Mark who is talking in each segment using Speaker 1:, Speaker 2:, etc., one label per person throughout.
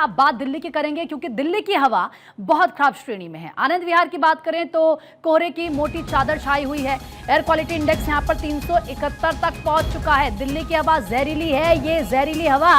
Speaker 1: अब बात दिल्ली की करेंगे क्योंकि दिल्ली की हवा बहुत खराब श्रेणी में है। आनंद विहार की बात करें तो कोहरे की मोटी चादर छाई हुई है। एयर क्वालिटी इंडेक्स यहां पर 371 तक पहुंच चुका है। दिल्ली की हवा जहरीली है। ये जहरीली हवा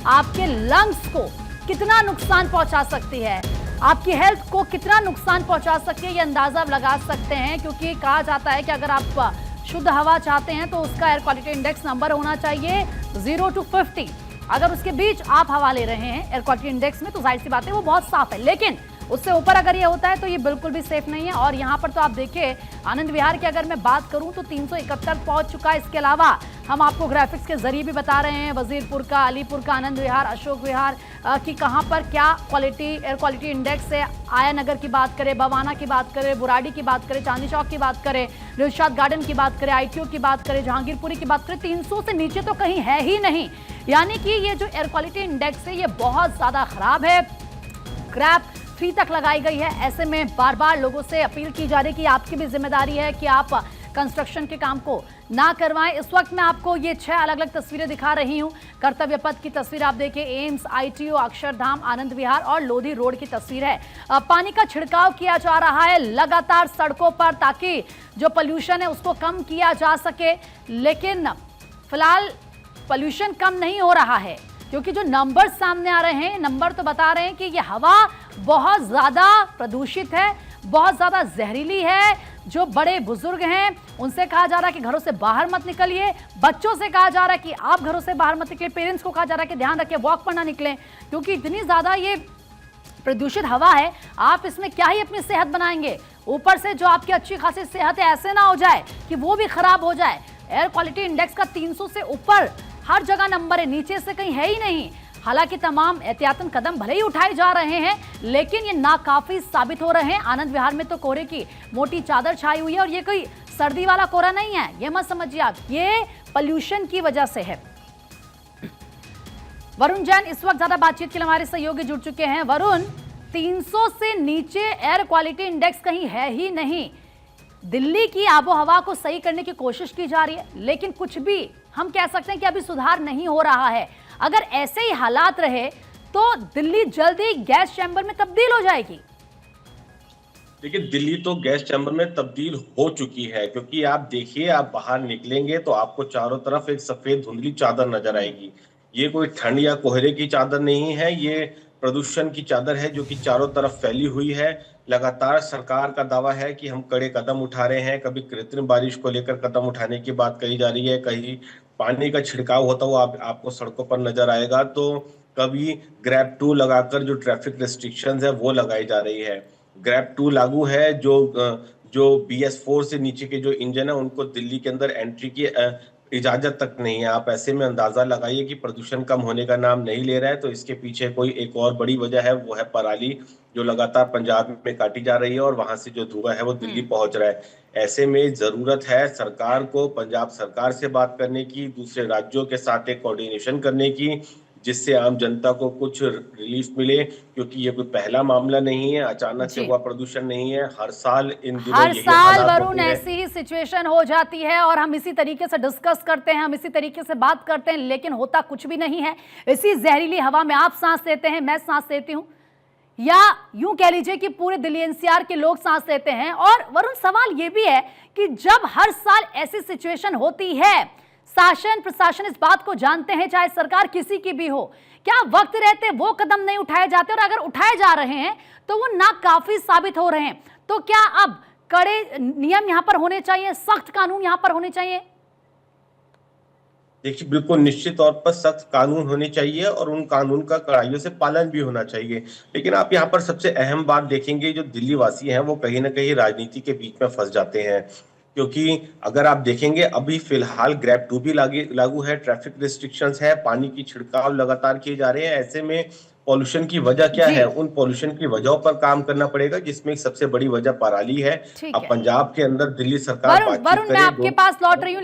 Speaker 1: आपके लंग्स को कितना नुकसान पहुंचा सकती है, आपकी हेल्थ को कितना नुकसान पहुंचा सकती है, ये अंदाजा लगा सकते हैं। क्योंकि कहा जाता है कि अगर आप शुद्ध हवा चाहते हैं तो उसका एयर क्वालिटी इंडेक्स नंबर होना चाहिए 0 to 50। अगर उसके बीच आप हवा ले रहे हैं एयर क्वालिटी इंडेक्स में तो जाहिर सी बात है वो बहुत साफ है, लेकिन उससे ऊपर अगर ये होता है तो ये बिल्कुल भी सेफ नहीं है। और यहाँ पर तो आप देखिए आनंद विहार की अगर मैं बात करूं तो 371 पहुंच चुका है। इसके अलावा हम आपको ग्राफिक्स के जरिए भी बता रहे हैं वजीरपुर का, अलीपुर का, आनंद विहार, अशोक विहार की कहां पर क्या क्वालिटी एयर क्वालिटी इंडेक्स है। आया नगर की बात करें, बवाना की बात करें, बुराड़ी की बात करें, चांदनी चौक की बात करें, दिलशाद गार्डन की बात करें, ITO की बात करें, जहांगीरपुरी की बात करें, 300 से नीचे तो कहीं है ही नहीं। यानी कि ये जो एयर क्वालिटी इंडेक्स है ये बहुत ज्यादा खराब है। क्रैप 3 तक लगाई गई है। ऐसे में बार बार लोगों से अपील की जा रही है कि आपकी भी जिम्मेदारी है कि आप कंस्ट्रक्शन के काम को ना करवाएं। इस वक्त मैं आपको ये 6 अलग अलग तस्वीरें दिखा रही हूं। कर्तव्य पथ की तस्वीर आप देखिए, एम्स, ITO, अक्षरधाम, आनंद विहार और लोधी रोड की तस्वीर है। पानी का छिड़काव किया जा रहा है लगातार सड़कों पर ताकि जो पोल्यूशन है उसको कम किया जा सके, लेकिन फिलहाल पोल्यूशन कम नहीं हो रहा है क्योंकि जो नंबर सामने आ रहे हैं, नंबर तो बता रहे हैं कि ये हवा बहुत ज्यादा प्रदूषित है, बहुत ज्यादा जहरीली है। जो बड़े बुजुर्ग हैं उनसे कहा जा रहा है कि घरों से बाहर मत निकलिए, बच्चों से कहा जा रहा है कि आप घरों से बाहर मत निकलिए, पेरेंट्स को कहा जा रहा है कि ध्यान रखें, वॉक पर ना निकलें, क्योंकि इतनी ज्यादा ये प्रदूषित हवा है। आप इसमें क्या ही अपनी सेहत बनाएंगे, ऊपर से जो आपकी अच्छी खासी सेहत है ऐसे ना हो जाए कि वो भी खराब हो जाए। एयर क्वालिटी इंडेक्स का 300 से ऊपर हर जगह नंबर है, नीचे से कहीं है ही नहीं। हालांकि तमाम एहतियातन कदम भले ही उठाए जा रहे हैं लेकिन ये नाकाफी साबित हो रहे हैं। आनंद विहार में तो कोहरे की मोटी चादर छाई हुई है और ये कोई सर्दी वाला कोहरा नहीं है, ये मत समझिए आप, ये पोल्यूशन की वजह से है। वरुण जैन इस वक्त ज्यादा बातचीत के लिए हमारे सहयोगी जुड़ चुके हैं। वरुण, 300 से नीचे एयर क्वालिटी इंडेक्स कहीं है ही नहीं। दिल्ली की आबो हवा को सही करने की कोशिश की जा रही है लेकिन कुछ भी हम कह सकते हैं कि अभी सुधार नहीं हो रहा है। अगर ऐसे ही हालात रहे तो दिल्ली जल्दी गैस चैम्बर में तब्दील हो जाएगी।
Speaker 2: देखिए, दिल्ली तो गैस चैम्बर में तब्दील हो चुकी है, क्योंकि आप देखिए, आप बाहर निकलेंगे तो आपको चारों तरफ एक सफेद धुंधली चादर नजर आएगी। ये कोई ठंड या कोहरे की चादर नहीं है, ये प्रदूषण की चादर है जो कि चारों तरफ फैली हुई है। लगातार सरकार का दावा है कि हम कड़े कदम उठा रहे हैं। कभी कृत्रिम बारिश को लेकर कदम उठाने की बात कही जा रही है, कहीं पानी का छिड़काव होता हुआ आपको सड़कों पर नजर आएगा, तो कभी ग्रैब 2 लगाकर जो ट्रैफिक रिस्ट्रिक्शंस है वो लगाई जा रही है। ग्रैब 2 लागू है, जो BS4 से नीचे के जो इंजन है उनको दिल्ली के अंदर एंट्री की इजाजत तक नहीं है। आप ऐसे में अंदाजा लगाइए कि प्रदूषण कम होने का नाम नहीं ले रहा है। तो इसके पीछे कोई एक और बड़ी वजह है, वो है पराली जो लगातार पंजाब में काटी जा रही है और वहां से जो धुआं है वो दिल्ली पहुंच रहा है। ऐसे में जरूरत है सरकार को पंजाब सरकार से बात करने की, दूसरे राज्यों के साथ एक कोऑर्डिनेशन करने की, जिससे आम जनता को कुछ रिलीफ मिले, क्योंकि ये कोई पहला मामला नहीं है, अचानक से हुआ प्रदूषण नहीं है। हर साल इन दिनों
Speaker 1: हर साल वरुण ऐसी ही सिचुएशन हो जाती है और हम इसी तरीके से डिस्कस करते हैं, हम इसी तरीके से बात करते हैं, लेकिन होता कुछ भी नहीं है। इसी जहरीली हवा में आप सांस लेते हैं, मैं सांस लेती हूँ, या यूं कह लीजिए कि पूरे दिल्ली NCR के लोग सांस लेते हैं। और वरुण, सवाल यह भी है कि जब हर साल ऐसी सिचुएशन होती है, शासन प्रशासन इस बात को जानते हैं, चाहे सरकार किसी की भी हो, क्या वक्त रहते वो कदम नहीं उठाए जाते? और अगर उठाए जा रहे हैं तो वो नाकाफी साबित हो रहे हैं। तो क्या अब कड़े नियम यहां पर होने चाहिए, सख्त कानून यहां पर होने चाहिए?
Speaker 2: देखिए, बिल्कुल निश्चित तौर पर सख्त कानून होने चाहिए और उन कानून का कड़ाइयों से पालन भी होना चाहिए। लेकिन आप यहाँ पर सबसे अहम बात देखेंगे, जो दिल्ली वासी हैं वो कहीं ना कहीं राजनीति के बीच में फंस जाते हैं। क्योंकि अगर आप देखेंगे अभी फिलहाल ग्रैब 2 भी लागू है, ट्रैफिक रिस्ट्रिक्शंस है, पानी की छिड़काव लगातार किए जा रहे हैं। ऐसे में पॉल्यूशन की वजह क्या है, उन पॉल्यूशन की वजहों पर काम करना पड़ेगा, जिसमें सबसे बड़ी वजह पराली है। अब पंजाब के अंदर दिल्ली सरकार
Speaker 1: वरुण, मैं आपके पास लौट रही हूँ।